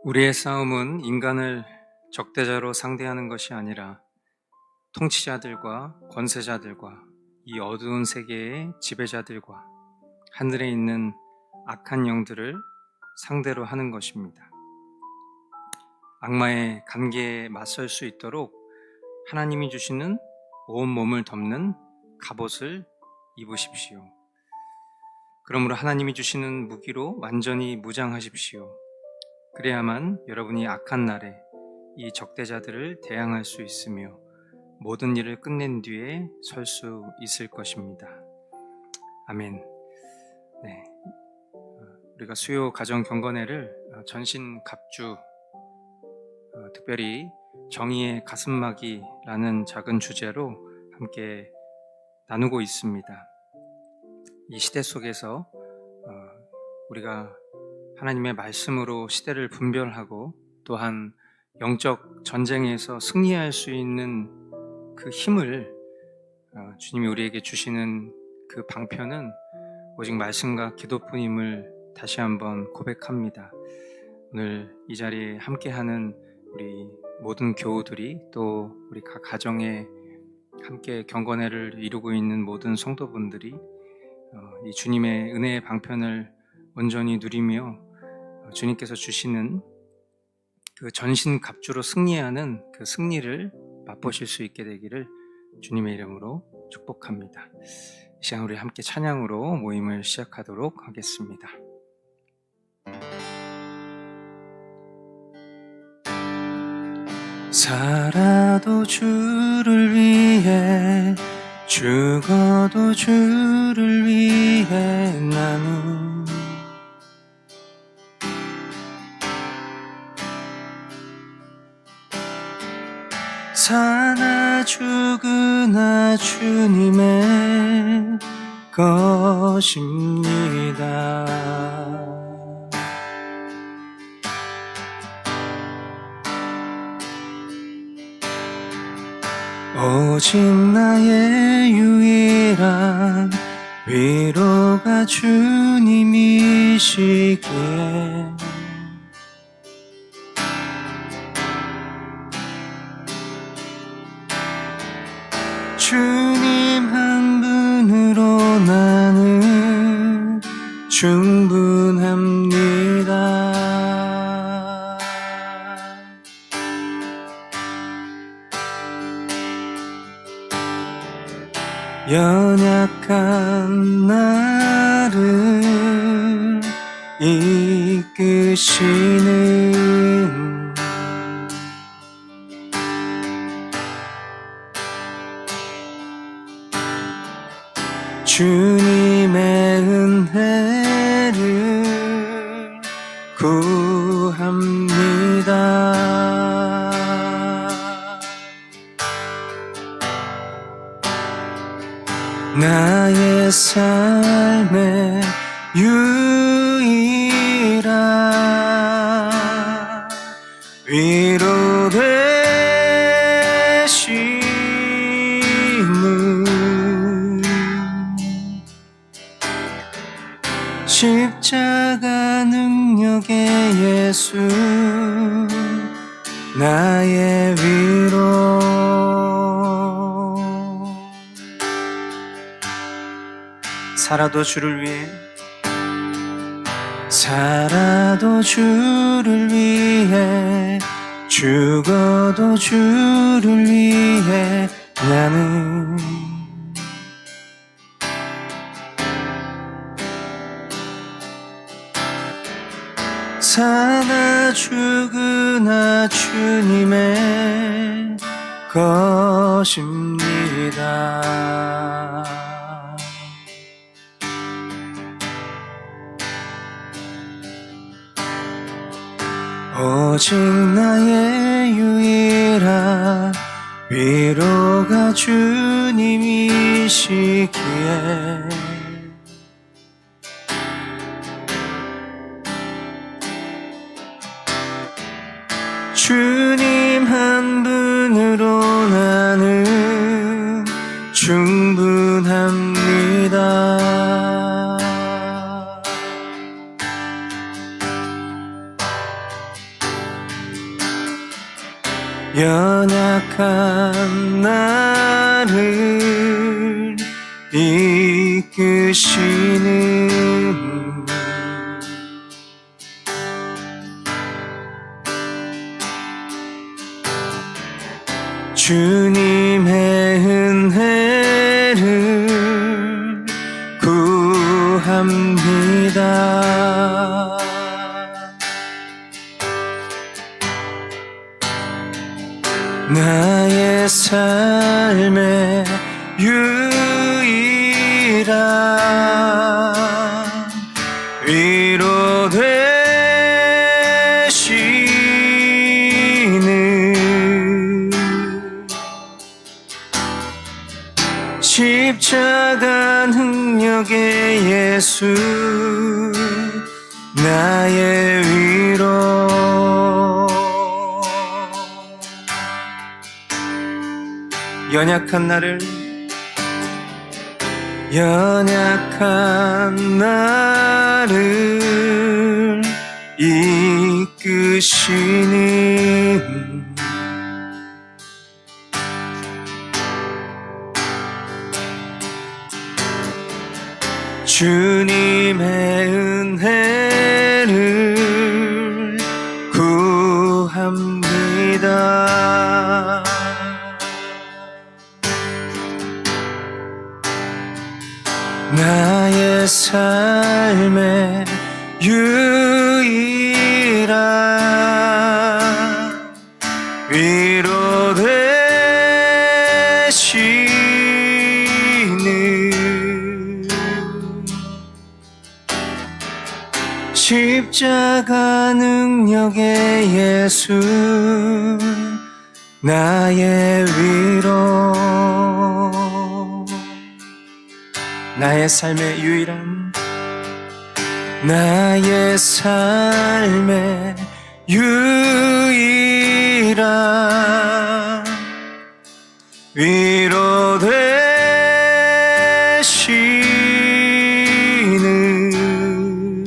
우리의 싸움은 인간을 적대자로 상대하는 것이 아니라 통치자들과 권세자들과 이 어두운 세계의 지배자들과 하늘에 있는 악한 영들을 상대로 하는 것입니다. 악마의 관계에 맞설 수 있도록 하나님이 주시는 온몸을 덮는 갑옷을 입으십시오. 그러므로 하나님이 주시는 무기로 완전히 무장하십시오. 그래야만 여러분이 악한 날에 이 적대자들을 대항할 수 있으며 모든 일을 끝낸 뒤에 설 수 있을 것입니다. 아멘. 네, 우리가 수요 가정 경건회를 전신 갑주, 특별히 정의의 가슴막이라는 작은 주제로 함께 나누고 있습니다. 이 시대 속에서 우리가 하나님의 말씀으로 시대를 분별하고 또한 영적 전쟁에서 승리할 수 있는 그 힘을 주님이 우리에게 주시는 그 방편은 오직 말씀과 기도뿐임을 다시 한번 고백합니다. 오늘 이 자리에 함께하는 우리 모든 교우들이 또 우리 각 가정에 함께 경건회를 이루고 있는 모든 성도분들이 이 주님의 은혜의 방편을 온전히 누리며 주님께서 주시는 그 전신 갑주로 승리하는 그 승리를 맛보실 수 있게 되기를 주님의 이름으로 축복합니다. 이 시간 우리 함께 찬양으로 모임을 시작하도록 하겠습니다. 살아도 주를 위해 죽어도 주를 위해 나는 사나 죽으나 주님의 것입니다. 오직 나의 유일한 위로가 주님이시기에 주님 한 분으로 나는 충분합니다. 연약한 나를 이끄시는 주님의 은혜를 구합니다. 나의 삶의 유일한 위로 되시는 십자가 능력의 예수 나의 위로 살아도 주를 위해 살아도 주를 위해 죽어도 주를 위해 나는 사나 죽으나 주님의 것입니다. 오직 나의 유일한 위로가 주님이시기에 주님 한 분으로 나는 충분합니다. 연약한 나를 이끄시는 주님의 은혜를 구합니다. 나의 삶의 유일한 위로 되시는 십자가 능력의 예수 나의 위로 연약한 나를 이끄시는 주님의 은혜를 구합니다. 나의 삶의 유일한 위로 되시는 십자가 능력의 예수 나의 위로 나의 삶의 유일한 위로 되시는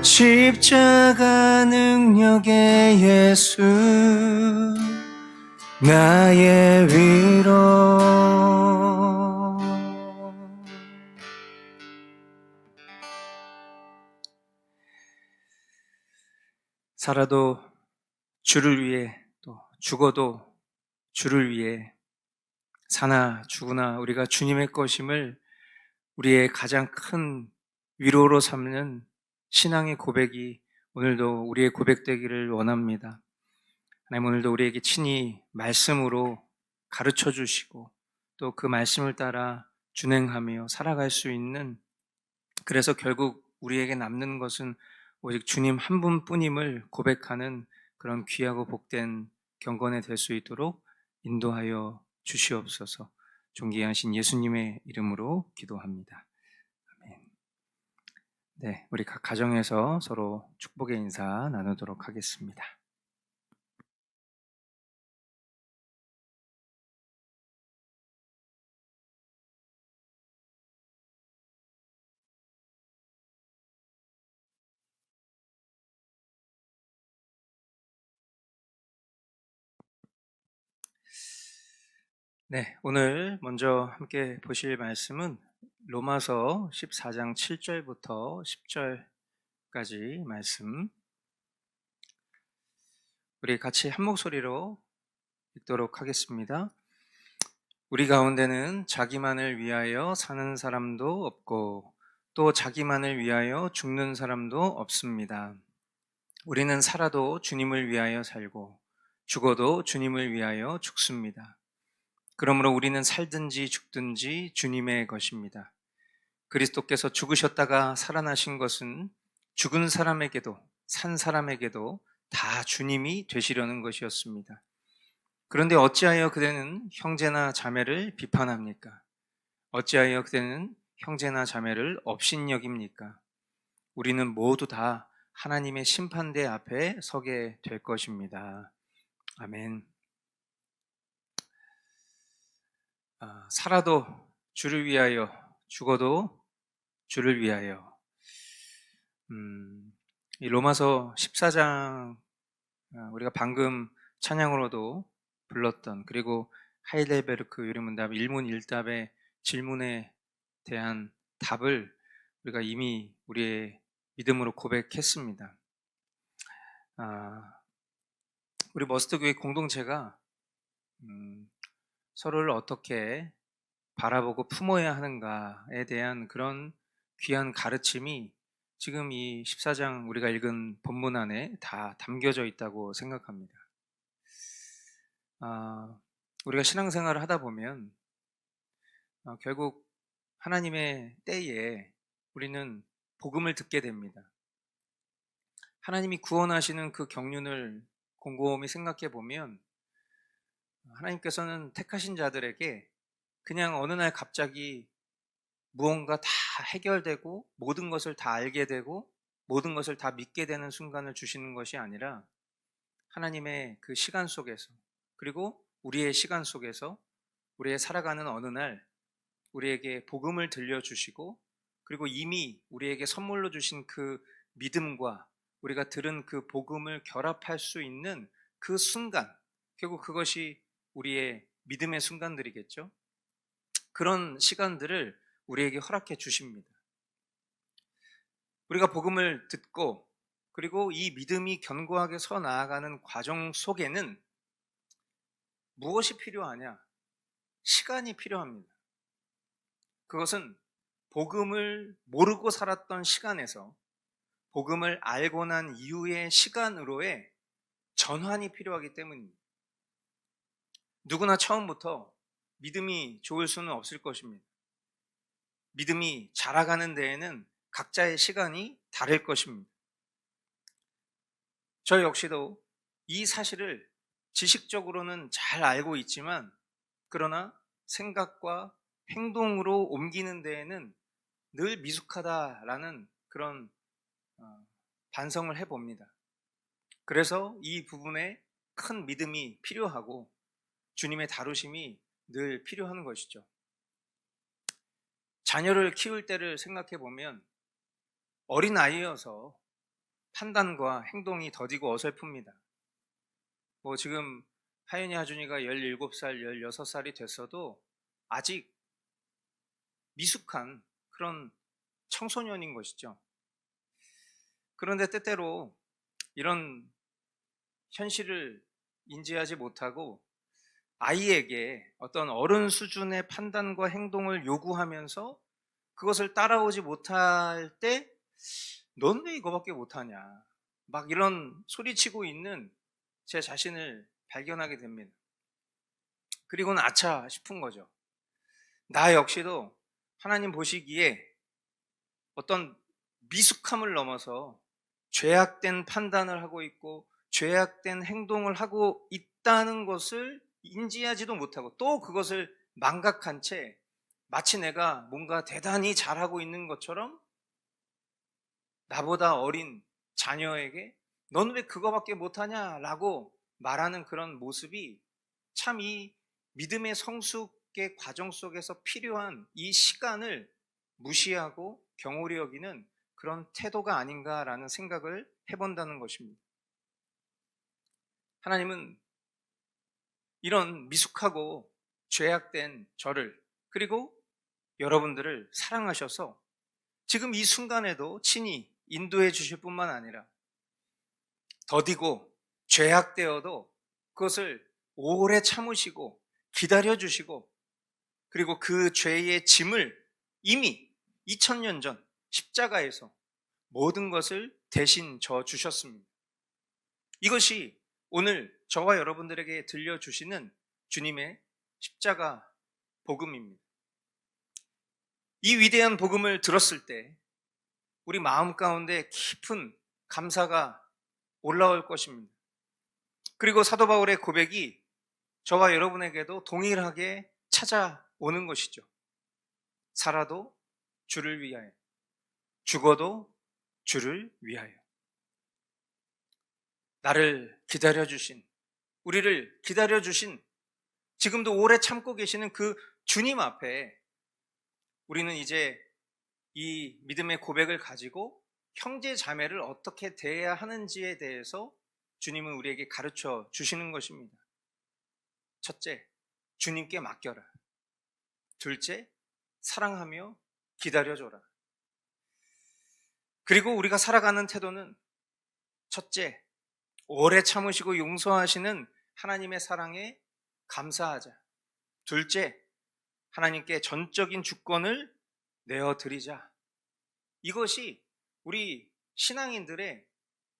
십자가 능력의 예수 나의 위로 살아도 주를 위해 또 죽어도 주를 위해 사나 죽으나 우리가 주님의 것임을 우리의 가장 큰 위로로 삼는 신앙의 고백이 오늘도 우리의 고백되기를 원합니다. 하나님 오늘도 우리에게 친히 말씀으로 가르쳐 주시고 또 그 말씀을 따라 준행하며 살아갈 수 있는 그래서 결국 우리에게 남는 것은 오직 주님 한 분뿐임을 고백하는 그런 귀하고 복된 경건에 될 수 있도록 인도하여 주시옵소서. 존귀하신 예수님의 이름으로 기도합니다. 아멘. 네, 우리 각 가정에서 서로 축복의 인사 나누도록 하겠습니다. 네, 오늘 먼저 함께 보실 말씀은 로마서 14장 7절부터 10절까지 말씀 우리 같이 한 목소리로 읽도록 하겠습니다. 우리 가운데는 자기만을 위하여 사는 사람도 없고 또 자기만을 위하여 죽는 사람도 없습니다. 우리는 살아도 주님을 위하여 살고 죽어도 주님을 위하여 죽습니다. 그러므로 우리는 살든지 죽든지 주님의 것입니다. 그리스도께서 죽으셨다가 살아나신 것은 죽은 사람에게도 산 사람에게도 다 주님이 되시려는 것이었습니다. 그런데 어찌하여 그대는 형제나 자매를 비판합니까? 어찌하여 그대는 형제나 자매를 업신여깁니까? 우리는 모두 다 하나님의 심판대 앞에 서게 될 것입니다. 아멘. 살아도 주를 위하여, 죽어도 주를 위하여. 이 로마서 14장 우리가 방금 찬양으로도 불렀던, 그리고 하이델베르크 유리문답 일문일답의 질문에 대한 답을 우리가 이미 우리의 믿음으로 고백했습니다. 우리 머스트교회 공동체가 서로를 어떻게 바라보고 품어야 하는가에 대한 그런 귀한 가르침이 지금 이 14장 우리가 읽은 본문 안에 다 담겨져 있다고 생각합니다. 우리가 신앙생활을 하다 보면 결국 하나님의 때에 우리는 복음을 듣게 됩니다. 하나님이 구원하시는 그 경륜을 곰곰이 생각해 보면 하나님께서는 택하신 자들에게 그냥 어느 날 갑자기 무언가 다 해결되고 모든 것을 다 알게 되고 모든 것을 다 믿게 되는 순간을 주시는 것이 아니라 하나님의 그 시간 속에서, 그리고 우리의 시간 속에서 우리의 살아가는 어느 날 우리에게 복음을 들려주시고, 그리고 이미 우리에게 선물로 주신 그 믿음과 우리가 들은 그 복음을 결합할 수 있는 그 순간, 결국 그것이 우리의 믿음의 순간들이겠죠. 그런 시간들을 우리에게 허락해 주십니다. 우리가 복음을 듣고 그리고 이 믿음이 견고하게 서 나아가는 과정 속에는 무엇이 필요하냐? 시간이 필요합니다. 그것은 복음을 모르고 살았던 시간에서 복음을 알고 난 이후의 시간으로의 전환이 필요하기 때문입니다. 누구나 처음부터 믿음이 좋을 수는 없을 것입니다. 믿음이 자라가는 데에는 각자의 시간이 다를 것입니다. 저 역시도 이 사실을 지식적으로는 잘 알고 있지만, 그러나 생각과 행동으로 옮기는 데에는 늘 미숙하다라는 그런 반성을 해봅니다. 그래서 이 부분에 큰 믿음이 필요하고 주님의 다루심이 늘 필요한 것이죠. 자녀를 키울 때를 생각해 보면 어린아이여서 판단과 행동이 더디고 어설픕니다. 지금 하윤이, 하준이가 17살, 16살이 됐어도 아직 미숙한 그런 청소년인 것이죠. 그런데 때때로 이런 현실을 인지하지 못하고 아이에게 어떤 어른 수준의 판단과 행동을 요구하면서 그것을 따라오지 못할 때 넌 왜 이거밖에 못하냐, 막 이런 소리치고 있는 제 자신을 발견하게 됩니다. 그리고는 아차 싶은 거죠. 나 역시도 하나님 보시기에 어떤 미숙함을 넘어서 죄악된 판단을 하고 있고 죄악된 행동을 하고 있다는 것을 인지하지도 못하고 또 그것을 망각한 채 마치 내가 뭔가 대단히 잘하고 있는 것처럼 나보다 어린 자녀에게 넌 왜 그거밖에 못하냐 라고 말하는 그런 모습이 참 이 믿음의 성숙의 과정 속에서 필요한 이 시간을 무시하고 경홀히 여기는 그런 태도가 아닌가라는 생각을 해본다는 것입니다. 하나님은 이런 미숙하고 죄악된 저를, 그리고 여러분들을 사랑하셔서 지금 이 순간에도 친히 인도해 주실 뿐만 아니라 더디고 죄악되어도 그것을 오래 참으시고 기다려 주시고, 그리고 그 죄의 짐을 이미 2000년 전 십자가에서 모든 것을 대신 져 주셨습니다. 이것이 오늘 저와 여러분들에게 들려주시는 주님의 십자가 복음입니다. 이 위대한 복음을 들었을 때 우리 마음 가운데 깊은 감사가 올라올 것입니다. 그리고 사도 바울의 고백이 저와 여러분에게도 동일하게 찾아오는 것이죠. 살아도 주를 위하여, 죽어도 주를 위하여. 나를 기다려주신, 우리를 기다려주신, 지금도 오래 참고 계시는 그 주님 앞에 우리는 이제 이 믿음의 고백을 가지고 형제 자매를 어떻게 대해야 하는지에 대해서 주님은 우리에게 가르쳐 주시는 것입니다. 첫째, 주님께 맡겨라. 둘째, 사랑하며 기다려줘라. 그리고 우리가 살아가는 태도는 첫째, 오래 참으시고 용서하시는 하나님의 사랑에 감사하자. 둘째, 하나님께 전적인 주권을 내어드리자. 이것이 우리 신앙인들의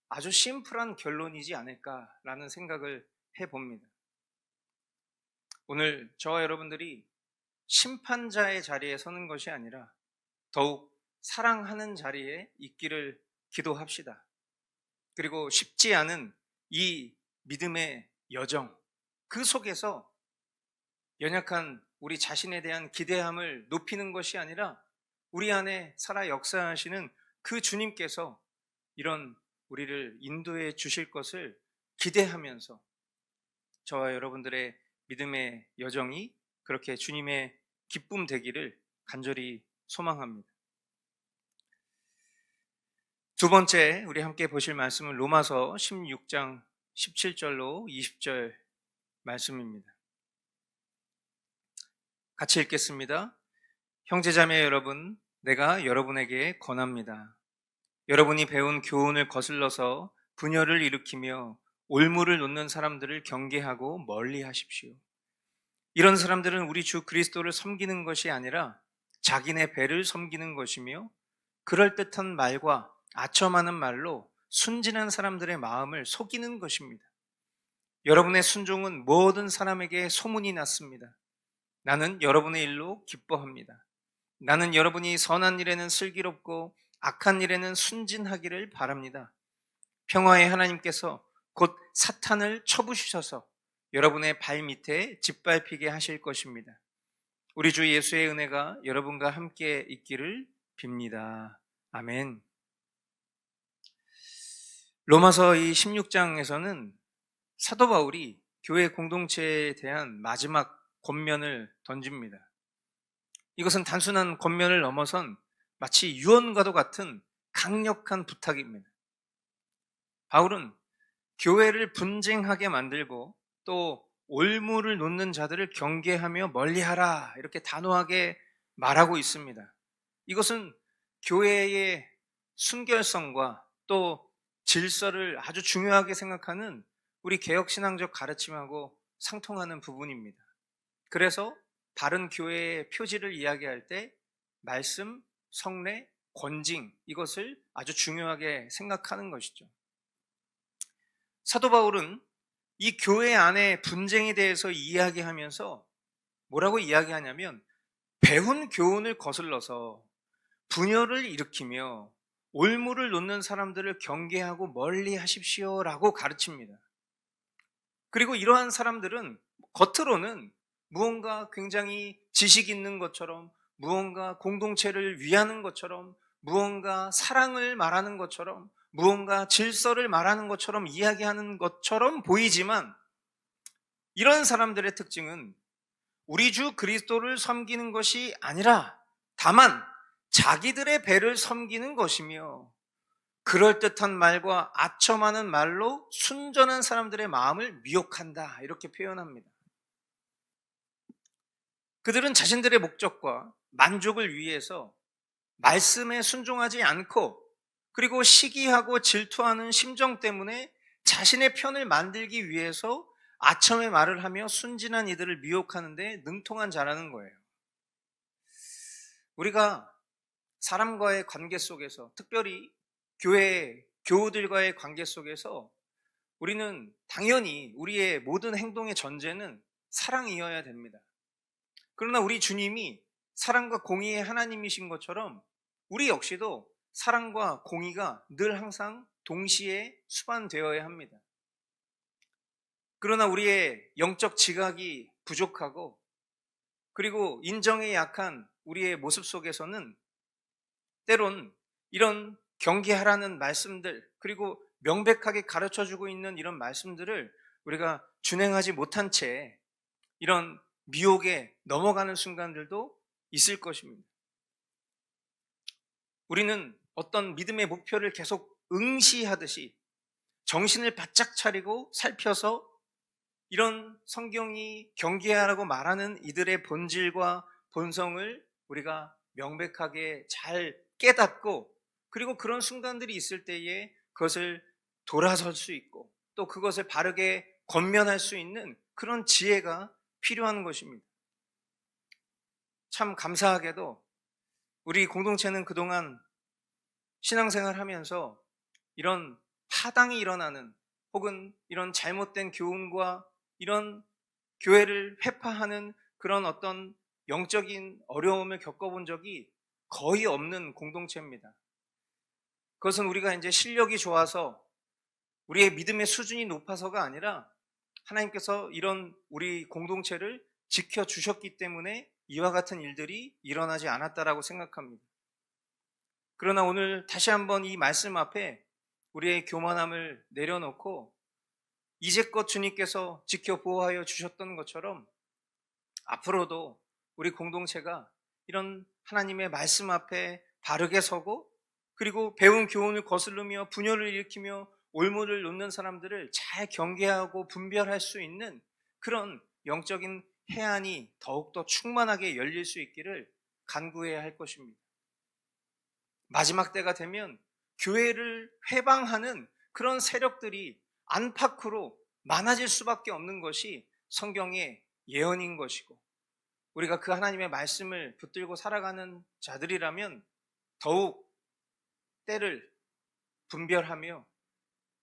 아주 심플한 결론이지 않을까라는 생각을 해봅니다. 오늘 저와 여러분들이 심판자의 자리에 서는 것이 아니라 더욱 사랑하는 자리에 있기를 기도합시다. 그리고 쉽지 않은 이 믿음의 여정, 그 속에서 연약한 우리 자신에 대한 기대함을 높이는 것이 아니라 우리 안에 살아 역사하시는 그 주님께서 이런 우리를 인도해 주실 것을 기대하면서 저와 여러분들의 믿음의 여정이 그렇게 주님의 기쁨 되기를 간절히 소망합니다. 두 번째 우리 함께 보실 말씀은 로마서 16장 17절로 20절 말씀입니다. 같이 읽겠습니다. 형제자매 여러분, 내가 여러분에게 권합니다. 여러분이 배운 교훈을 거슬러서 분열을 일으키며 올무를 놓는 사람들을 경계하고 멀리 하십시오. 이런 사람들은 우리 주 그리스도를 섬기는 것이 아니라 자기네 배를 섬기는 것이며 그럴듯한 말과 아첨하는 말로 순진한 사람들의 마음을 속이는 것입니다. 여러분의 순종은 모든 사람에게 소문이 났습니다. 나는 여러분의 일로 기뻐합니다. 나는 여러분이 선한 일에는 슬기롭고 악한 일에는 순진하기를 바랍니다. 평화의 하나님께서 곧 사탄을 쳐부수셔서 여러분의 발 밑에 짓밟히게 하실 것입니다. 우리 주 예수의 은혜가 여러분과 함께 있기를 빕니다. 아멘. 로마서 이 16장에서는 사도 바울이 교회 공동체에 대한 마지막 권면을 던집니다. 이것은 단순한 권면을 넘어선 마치 유언과도 같은 강력한 부탁입니다. 바울은 교회를 분쟁하게 만들고 또 올무를 놓는 자들을 경계하며 멀리하라 이렇게 단호하게 말하고 있습니다. 이것은 교회의 순결성과 또 질서를 아주 중요하게 생각하는 우리 개혁신앙적 가르침하고 상통하는 부분입니다. 그래서 바른 교회의 표지를 이야기할 때 말씀, 성례, 권징 이것을 아주 중요하게 생각하는 것이죠. 사도 바울은 이 교회 안의 분쟁에 대해서 이야기하면서 뭐라고 이야기하냐면 배운 교훈을 거슬러서 분열을 일으키며 올무를 놓는 사람들을 경계하고 멀리 하십시오라고 가르칩니다. 그리고 이러한 사람들은 겉으로는 무언가 굉장히 지식 있는 것처럼, 무언가 공동체를 위하는 것처럼, 무언가 사랑을 말하는 것처럼, 무언가 질서를 말하는 것처럼 이야기하는 것처럼 보이지만 이런 사람들의 특징은 우리 주 그리스도를 섬기는 것이 아니라 다만 자기들의 배를 섬기는 것이며 그럴듯한 말과 아첨하는 말로 순전한 사람들의 마음을 미혹한다 이렇게 표현합니다. 그들은 자신들의 목적과 만족을 위해서 말씀에 순종하지 않고 그리고 시기하고 질투하는 심정 때문에 자신의 편을 만들기 위해서 아첨의 말을 하며 순진한 이들을 미혹하는데 능통한 자라는 거예요. 우리가 사람과의 관계 속에서 특별히 교회 교우들과의 관계 속에서 우리는 당연히 우리의 모든 행동의 전제는 사랑이어야 됩니다. 그러나 우리 주님이 사랑과 공의의 하나님이신 것처럼 우리 역시도 사랑과 공의가 늘 항상 동시에 수반되어야 합니다. 그러나 우리의 영적 지각이 부족하고 그리고 인정에 약한 우리의 모습 속에서는 때론 이런 경계하라는 말씀들 그리고 명백하게 가르쳐주고 있는 이런 말씀들을 우리가 준행하지 못한 채 이런 미혹에 넘어가는 순간들도 있을 것입니다. 우리는 어떤 믿음의 목표를 계속 응시하듯이 정신을 바짝 차리고 살펴서 이런 성경이 경계하라고 말하는 이들의 본질과 본성을 우리가 명백하게 잘 깨닫고, 그리고 그런 순간들이 있을 때에 그것을 돌아설 수 있고 또 그것을 바르게 권면할 수 있는 그런 지혜가 필요한 것입니다. 참 감사하게도 우리 공동체는 그동안 신앙생활 하면서 이런 파당이 일어나는, 혹은 이런 잘못된 교훈과 이런 교회를 회파하는 그런 어떤 영적인 어려움을 겪어본 적이 거의 없는 공동체입니다. 그것은 우리가 이제 실력이 좋아서 우리의 믿음의 수준이 높아서가 아니라 하나님께서 이런 우리 공동체를 지켜주셨기 때문에 이와 같은 일들이 일어나지 않았다라고 생각합니다. 그러나 오늘 다시 한번 이 말씀 앞에 우리의 교만함을 내려놓고 이제껏 주님께서 지켜 보호하여 주셨던 것처럼 앞으로도 우리 공동체가 이런 하나님의 말씀 앞에 바르게 서고, 그리고 배운 교훈을 거스르며 분열을 일으키며 올무를 놓는 사람들을 잘 경계하고 분별할 수 있는 그런 영적인 해안이 더욱더 충만하게 열릴 수 있기를 간구해야 할 것입니다. 마지막 때가 되면 교회를 회방하는 그런 세력들이 안팎으로 많아질 수밖에 없는 것이 성경의 예언인 것이고, 우리가 그 하나님의 말씀을 붙들고 살아가는 자들이라면 더욱 때를 분별하며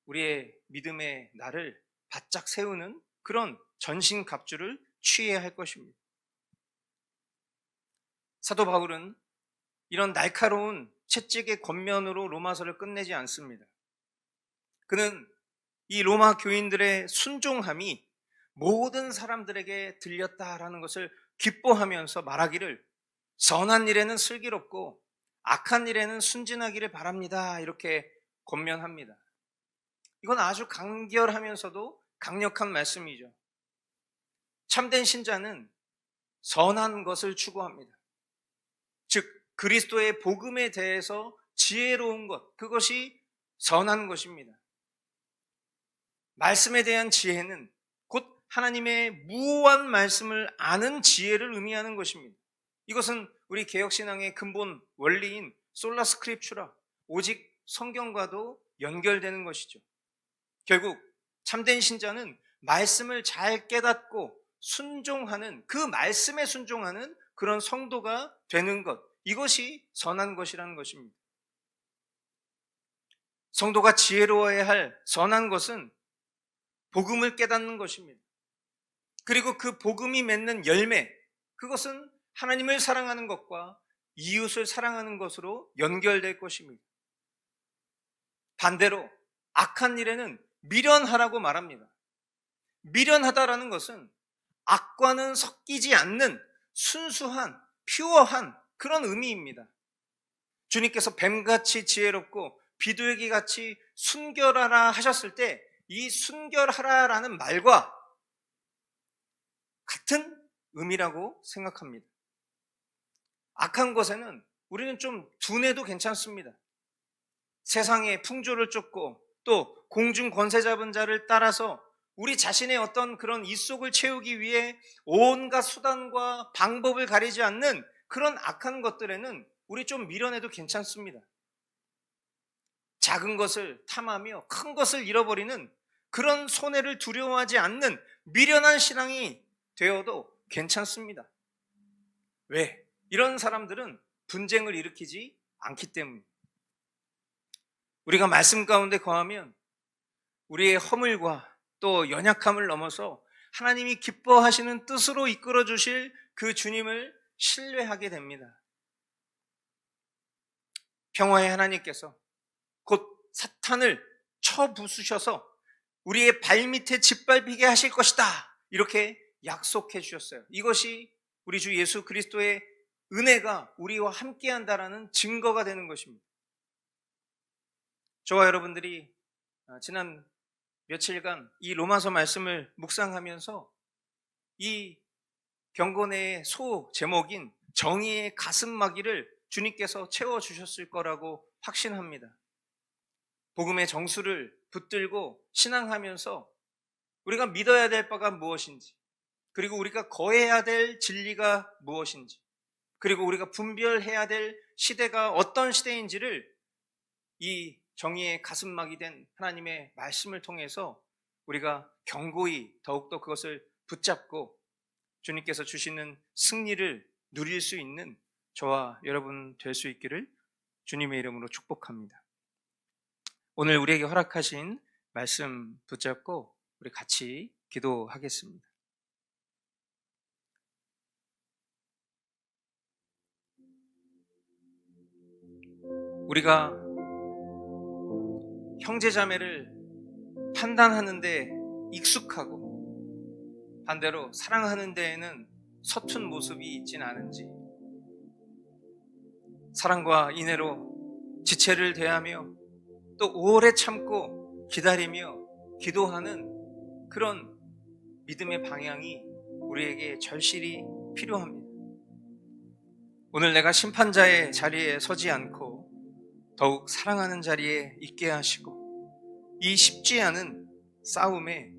우리의 믿음의 날을 바짝 세우는 그런 전신갑주를 취해야 할 것입니다. 사도 바울은 이런 날카로운 채찍의 겉면으로 로마서를 끝내지 않습니다. 그는 이 로마 교인들의 순종함이 모든 사람들에게 들렸다라는 것을 기뻐하면서 말하기를, 선한 일에는 슬기롭고 악한 일에는 순진하기를 바랍니다, 이렇게 권면합니다. 이건 아주 간결하면서도 강력한 말씀이죠. 참된 신자는 선한 것을 추구합니다. 즉 그리스도의 복음에 대해서 지혜로운 것, 그것이 선한 것입니다. 말씀에 대한 지혜는 곧 하나님의 무오한 말씀을 아는 지혜를 의미하는 것입니다. 이것은 우리 개혁신앙의 근본 원리인 솔라 스크립추라, 오직 성경과도 연결되는 것이죠. 결국 참된 신자는 말씀을 잘 깨닫고 순종하는, 그 말씀에 순종하는 그런 성도가 되는 것, 이것이 선한 것이라는 것입니다. 성도가 지혜로워야 할 선한 것은 복음을 깨닫는 것입니다. 그리고 그 복음이 맺는 열매, 그것은 하나님을 사랑하는 것과 이웃을 사랑하는 것으로 연결될 것입니다. 반대로 악한 일에는 미련하라고 말합니다. 미련하다라는 것은 악과는 섞이지 않는 순수한, 퓨어한 그런 의미입니다. 주님께서 뱀같이 지혜롭고 비둘기같이 순결하라 하셨을 때 이 순결하라라는 말과 같은 의미라고 생각합니다. 악한 것에는 우리는 좀 둔해도 괜찮습니다. 세상의 풍조를 쫓고 또 공중 권세 잡은 자를 따라서 우리 자신의 어떤 그런 입속을 채우기 위해 온갖 수단과 방법을 가리지 않는 그런 악한 것들에는 우리 좀 미련해도 괜찮습니다. 작은 것을 탐하며 큰 것을 잃어버리는 그런 손해를 두려워하지 않는 미련한 신앙이 되어도 괜찮습니다. 왜? 이런 사람들은 분쟁을 일으키지 않기 때문입니다. 우리가 말씀 가운데 거하면 우리의 허물과 또 연약함을 넘어서 하나님이 기뻐하시는 뜻으로 이끌어 주실 그 주님을 신뢰하게 됩니다. 평화의 하나님께서 곧 사탄을 쳐 부수셔서 우리의 발밑에 짓밟히게 하실 것이다, 이렇게 약속해 주셨어요. 이것이 우리 주 예수 그리스도의 은혜가 우리와 함께한다라는 증거가 되는 것입니다. 저와 여러분들이 지난 며칠간 이 로마서 말씀을 묵상하면서 이 경건의 소 제목인 정의의 가슴막이를 주님께서 채워주셨을 거라고 확신합니다. 복음의 정수를 붙들고 신앙하면서 우리가 믿어야 될 바가 무엇인지, 그리고 우리가 거해야 될 진리가 무엇인지, 그리고 우리가 분별해야 될 시대가 어떤 시대인지를 이 정의의 가슴막이 된 하나님의 말씀을 통해서 우리가 견고히 더욱더 그것을 붙잡고 주님께서 주시는 승리를 누릴 수 있는 저와 여러분 될 수 있기를 주님의 이름으로 축복합니다. 오늘 우리에게 허락하신 말씀 붙잡고 우리 같이 기도하겠습니다. 우리가 형제자매를 판단하는 데 익숙하고 반대로 사랑하는 데에는 서툰 모습이 있진 않은지, 사랑과 인애로 지체를 대하며 또 오래 참고 기다리며 기도하는 그런 믿음의 방향이 우리에게 절실히 필요합니다. 오늘 내가 심판자의 자리에 서지 않고 더욱 사랑하는 자리에 있게 하시고 이 쉽지 않은 싸움에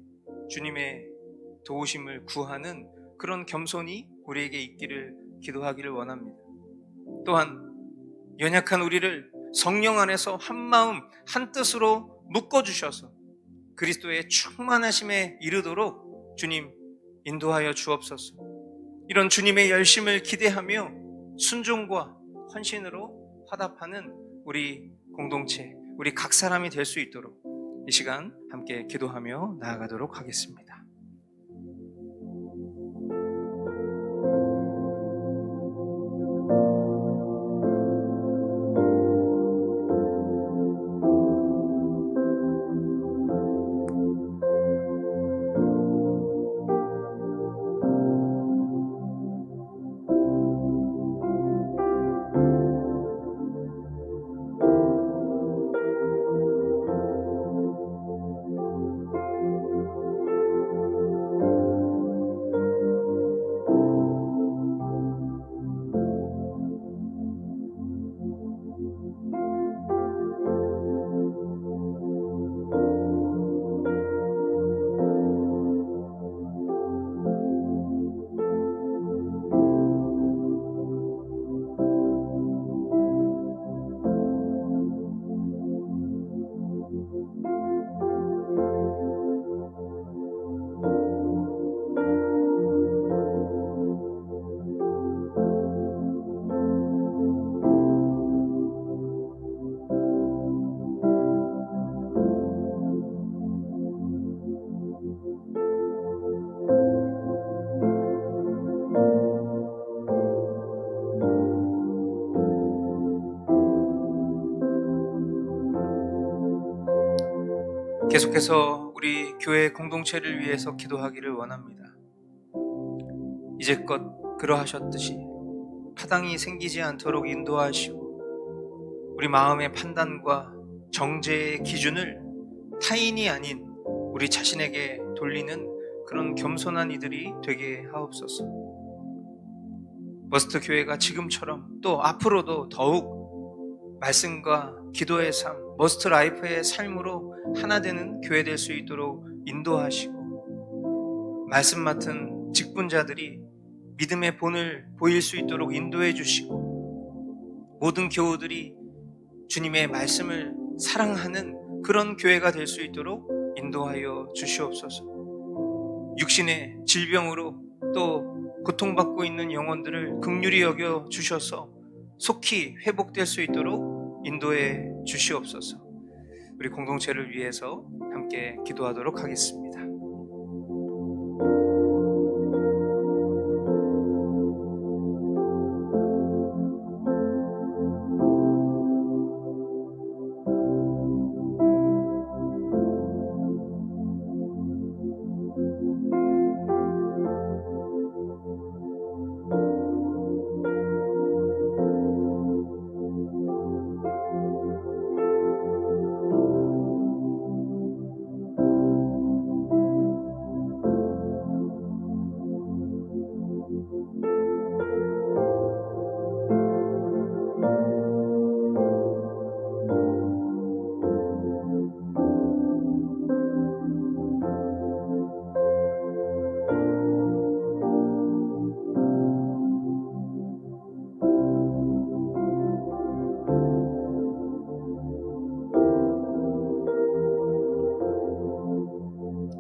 주님의 도우심을 구하는 그런 겸손이 우리에게 있기를 기도하기를 원합니다. 또한 연약한 우리를 성령 안에서 한마음 한뜻으로 묶어주셔서 그리스도의 충만하심에 이르도록 주님 인도하여 주옵소서. 이런 주님의 열심을 기대하며 순종과 헌신으로 화답하는 우리 공동체, 우리 각 사람이 될 수 있도록 이 시간 함께 기도하며 나아가도록 하겠습니다. 계속해서 우리 교회 공동체를 위해서 기도하기를 원합니다. 이제껏 그러하셨듯이 파당이 생기지 않도록 인도하시고 우리 마음의 판단과 정죄의 기준을 타인이 아닌 우리 자신에게 돌리는 그런 겸손한 이들이 되게 하옵소서. 머스트 교회가 지금처럼 또 앞으로도 더욱 말씀과 기도의 삶, 머스트 라이프의 삶으로 하나 되는 교회 될 수 있도록 인도하시고 말씀 맡은 직분자들이 믿음의 본을 보일 수 있도록 인도해 주시고 모든 교우들이 주님의 말씀을 사랑하는 그런 교회가 될 수 있도록 인도하여 주시옵소서. 육신의 질병으로 또 고통받고 있는 영혼들을 긍휼히 여겨 주셔서 속히 회복될 수 있도록 인도해 주시옵소서. 우리 공동체를 위해서 함께 기도하도록 하겠습니다.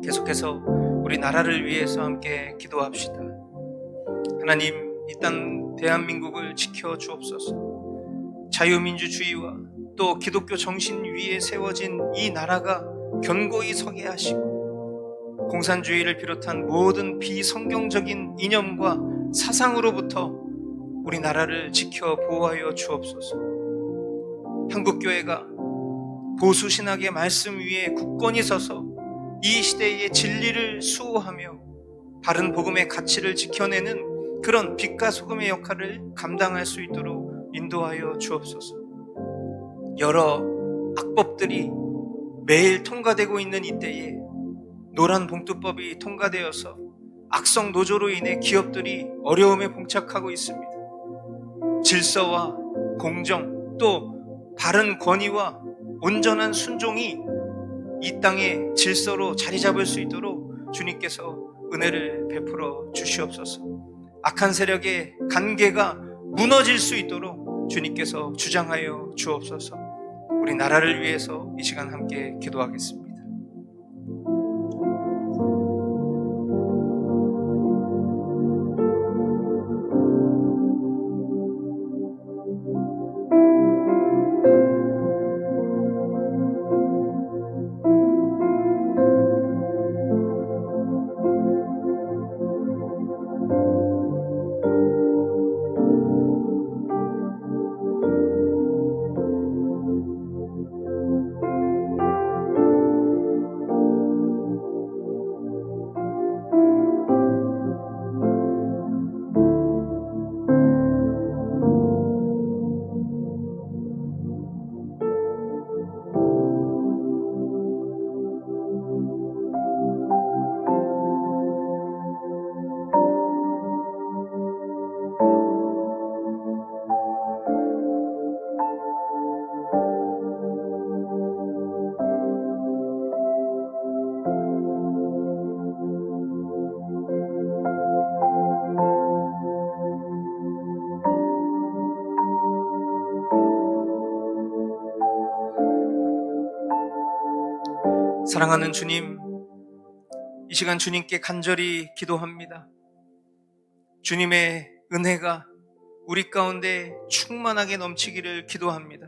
계속해서 우리 나라를 위해서 함께 기도합시다. 하나님, 이 땅 대한민국을 지켜 주옵소서. 자유민주주의와 또 기독교 정신 위에 세워진 이 나라가 견고히 서게 하시고, 공산주의를 비롯한 모든 비성경적인 이념과 사상으로부터 우리 나라를 지켜 보호하여 주옵소서. 한국교회가 보수신학의 말씀 위에 굳건히 서서 이 시대의 진리를 수호하며 바른 복음의 가치를 지켜내는 그런 빛과 소금의 역할을 감당할 수 있도록 인도하여 주옵소서. 여러 악법들이 매일 통과되고 있는 이때에 노란봉투법이 통과되어서 악성 노조로 인해 기업들이 어려움에 봉착하고 있습니다. 질서와 공정, 또 바른 권위와 온전한 순종이 이 땅의 질서로 자리 잡을 수 있도록 주님께서 은혜를 베풀어 주시옵소서. 악한 세력의 관계가 무너질 수 있도록 주님께서 주장하여 주옵소서. 우리 나라를 위해서 이 시간 함께 기도하겠습니다. 사랑하는 주님, 이 시간 주님께 간절히 기도합니다. 주님의 은혜가 우리 가운데 충만하게 넘치기를 기도합니다.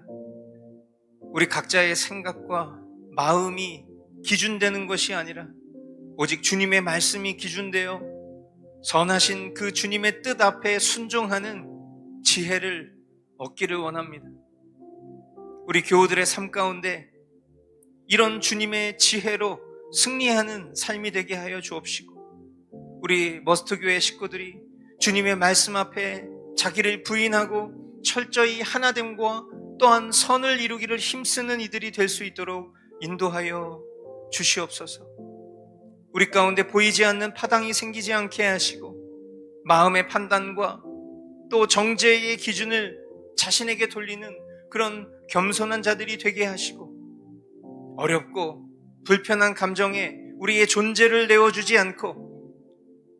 우리 각자의 생각과 마음이 기준되는 것이 아니라 오직 주님의 말씀이 기준되어 선하신 그 주님의 뜻 앞에 순종하는 지혜를 얻기를 원합니다. 우리 교우들의 삶 가운데 이런 주님의 지혜로 승리하는 삶이 되게 하여 주옵시고, 우리 머스트교회 식구들이 주님의 말씀 앞에 자기를 부인하고 철저히 하나됨과 또한 선을 이루기를 힘쓰는 이들이 될 수 있도록 인도하여 주시옵소서. 우리 가운데 보이지 않는 파당이 생기지 않게 하시고, 마음의 판단과 또 정죄의 기준을 자신에게 돌리는 그런 겸손한 자들이 되게 하시고, 어렵고 불편한 감정에 우리의 존재를 내어주지 않고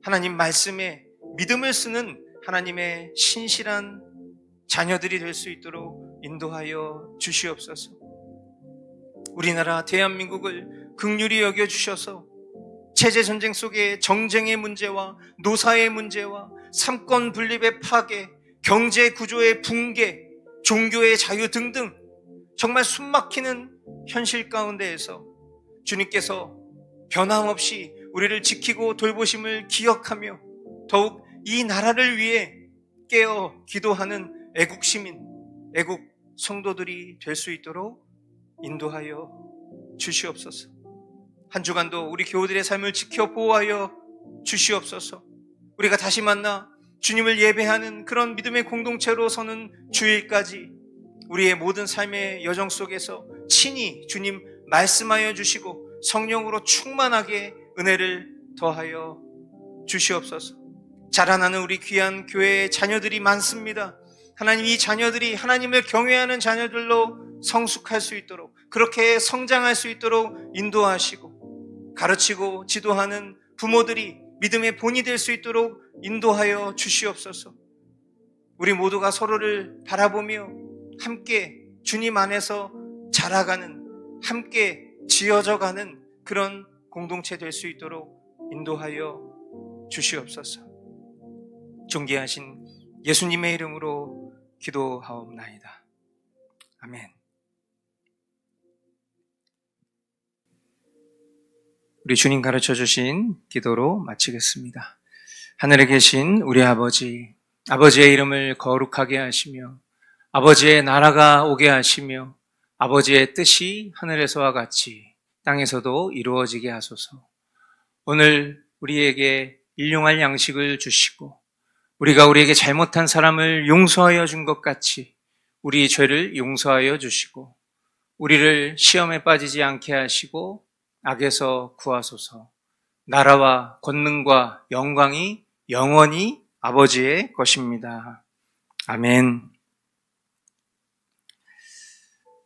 하나님 말씀에 믿음을 쓰는 하나님의 신실한 자녀들이 될 수 있도록 인도하여 주시옵소서. 우리나라 대한민국을 긍휼히 여겨주셔서 체제전쟁 속의 정쟁의 문제와 노사의 문제와 삼권 분립의 파괴, 경제 구조의 붕괴, 종교의 자유 등등 정말 숨막히는 현실 가운데에서 주님께서 변함없이 우리를 지키고 돌보심을 기억하며 더욱 이 나라를 위해 깨어 기도하는 애국 시민, 애국 성도들이 될 수 있도록 인도하여 주시옵소서. 한 주간도 우리 교우들의 삶을 지켜 보호하여 주시옵소서. 우리가 다시 만나 주님을 예배하는 그런 믿음의 공동체로 서는 주일까지 우리의 모든 삶의 여정 속에서 친히 주님 말씀하여 주시고 성령으로 충만하게 은혜를 더하여 주시옵소서. 자라나는 우리 귀한 교회의 자녀들이 많습니다. 하나님, 이 자녀들이 하나님을 경외하는 자녀들로 성숙할 수 있도록, 그렇게 성장할 수 있도록 인도하시고, 가르치고 지도하는 부모들이 믿음의 본이 될 수 있도록 인도하여 주시옵소서. 우리 모두가 서로를 바라보며 함께 주님 안에서 자라가는, 함께 지어져가는 그런 공동체 될 수 있도록 인도하여 주시옵소서. 존귀하신 예수님의 이름으로 기도하옵나이다. 아멘. 우리 주님 가르쳐 주신 기도로 마치겠습니다. 하늘에 계신 우리 아버지, 아버지의 이름을 거룩하게 하시며 아버지의 나라가 오게 하시며 아버지의 뜻이 하늘에서와 같이 땅에서도 이루어지게 하소서. 오늘 우리에게 일용할 양식을 주시고 우리가 우리에게 잘못한 사람을 용서하여 준 것 같이 우리 죄를 용서하여 주시고 우리를 시험에 빠지지 않게 하시고 악에서 구하소서. 나라와 권능과 영광이 영원히 아버지의 것입니다. 아멘.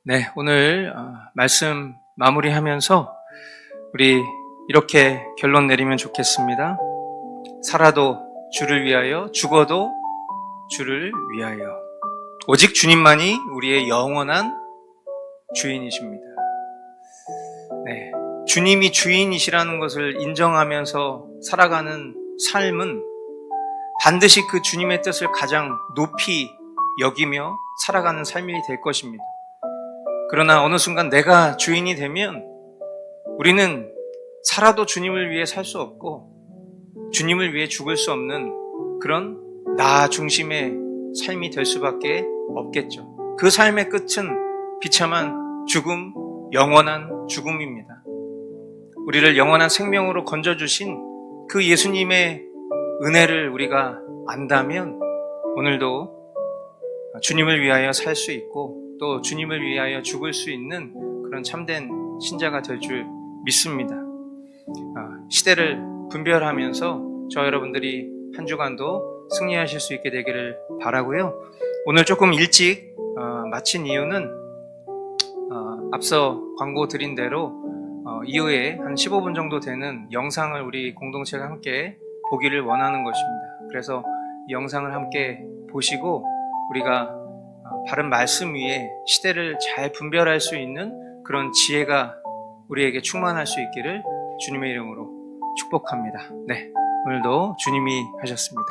네, 오늘 말씀 마무리하면서 우리 이렇게 결론 내리면 좋겠습니다. 살아도 주를 위하여, 죽어도 주를 위하여. 오직 주님만이 우리의 영원한 주인이십니다. 네, 주님이 주인이시라는 것을 인정하면서 살아가는 삶은 반드시 그 주님의 뜻을 가장 높이 여기며 살아가는 삶이 될 것입니다. 그러나 어느 순간 내가 주인이 되면 우리는 살아도 주님을 위해 살 수 없고 주님을 위해 죽을 수 없는 그런 나 중심의 삶이 될 수밖에 없겠죠. 그 삶의 끝은 비참한 죽음, 영원한 죽음입니다. 우리를 영원한 생명으로 건져주신 그 예수님의 은혜를 우리가 안다면 오늘도 주님을 위하여 살 수 있고 또 주님을 위하여 죽을 수 있는 그런 참된 신자가 될 줄 믿습니다. 시대를 분별하면서 저 여러분들이 한 주간도 승리하실 수 있게 되기를 바라고요. 오늘 조금 일찍 마친 이유는 앞서 광고 드린 대로 이후에 한 15분 정도 되는 영상을 우리 공동체가 함께 보기를 원하는 것입니다. 그래서 이 영상을 함께 보시고 우리가 바른 말씀 위에 시대를 잘 분별할 수 있는 그런 지혜가 우리에게 충만할 수 있기를 주님의 이름으로 축복합니다. 네, 오늘도 주님이 하셨습니다.